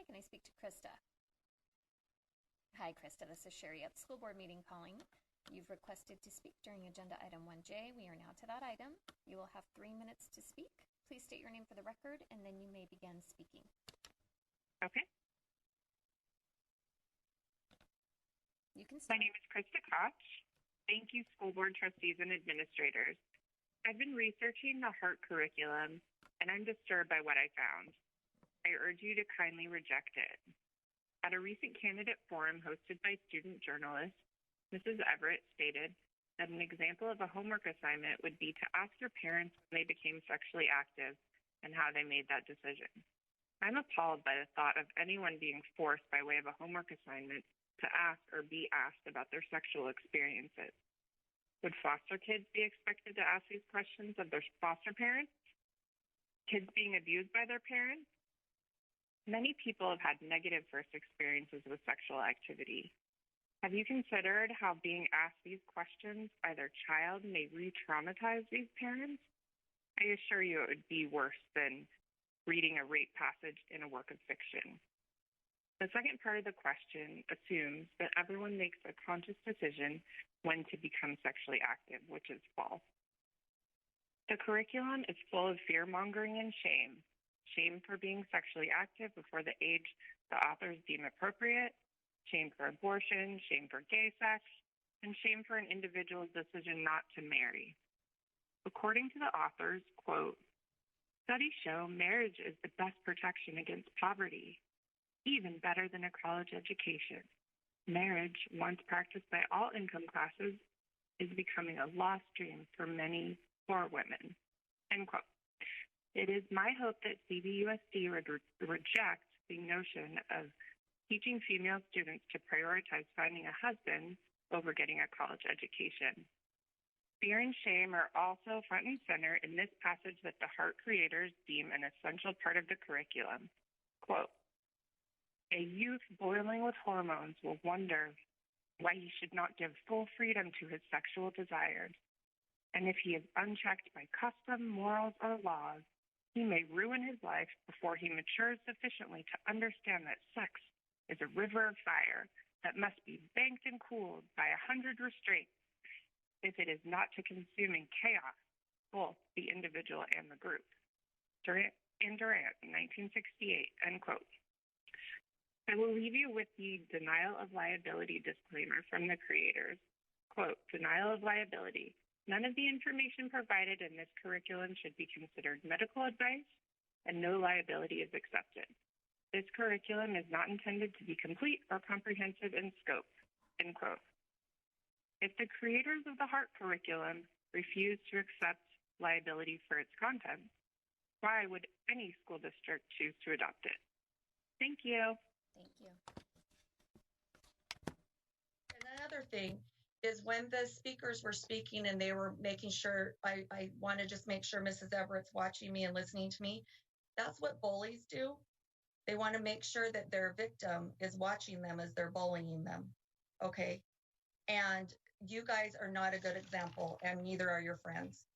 Can I speak to Krista? Hi, Krista. This is Sherry at the school board meeting calling. You've requested to speak during agenda item 1J. We are now to that item. You will have 3 minutes to speak. Please state your name for the record, and then you may begin speaking. Okay. You can start. My name is Krista Koch. Thank you, school board trustees and administrators. I've been researching the HEART curriculum, and I'm disturbed by what I found. I urge you to kindly reject it. At a recent candidate forum hosted by student journalists, Mrs. Everett stated that an example of a homework assignment would be to ask your parents when they became sexually active and how they made that decision. I'm appalled by the thought of anyone being forced by way of a homework assignment to ask or be asked about their sexual experiences. Would foster kids be expected to ask these questions of their foster parents? Kids being abused by their parents? Many people have had negative first experiences with sexual activity. Have you considered how being asked these questions by their child may re-traumatize these parents? I assure you it would be worse than reading a rape passage in a work of fiction. The second part of the question assumes that everyone makes a conscious decision when to become sexually active, which is false. The curriculum is full of fear-mongering and shame. Shame for being sexually active before the age the authors deem appropriate, shame for abortion, shame for gay sex, and shame for an individual's decision not to marry. According to the authors, quote, studies show marriage is the best protection against poverty, even better than a college education. Marriage, once practiced by all income classes, is becoming a lost dream for many poor women, end quote. It is my hope that CVUSD rejects the notion of teaching female students to prioritize finding a husband over getting a college education. Fear and shame are also front and center in this passage that the HEART creators deem an essential part of the curriculum. Quote, a youth boiling with hormones will wonder why he should not give full freedom to his sexual desires. And if he is unchecked by custom, morals, or laws, he may ruin his life before he matures sufficiently to understand that sex is a river of fire that must be banked and cooled by 100 restraints if it is not to consume in chaos both the individual and the group. Durant, 1968, end quote. I will leave you with the denial of liability disclaimer from the creators. Quote, denial of liability. None of the information provided in this curriculum should be considered medical advice, and no liability is accepted. This curriculum is not intended to be complete or comprehensive in scope, end quote. If the creators of the HEART curriculum refuse to accept liability for its content, why would any school district choose to adopt it? Thank you. Thank you. And another thing is when the speakers were speaking and they were making sure, I want to just make sure Mrs. Everett's watching me and listening to me. That's what bullies do. They want to make sure that their victim is watching them as they're bullying them. Okay. And you guys are not a good example, and neither are your friends.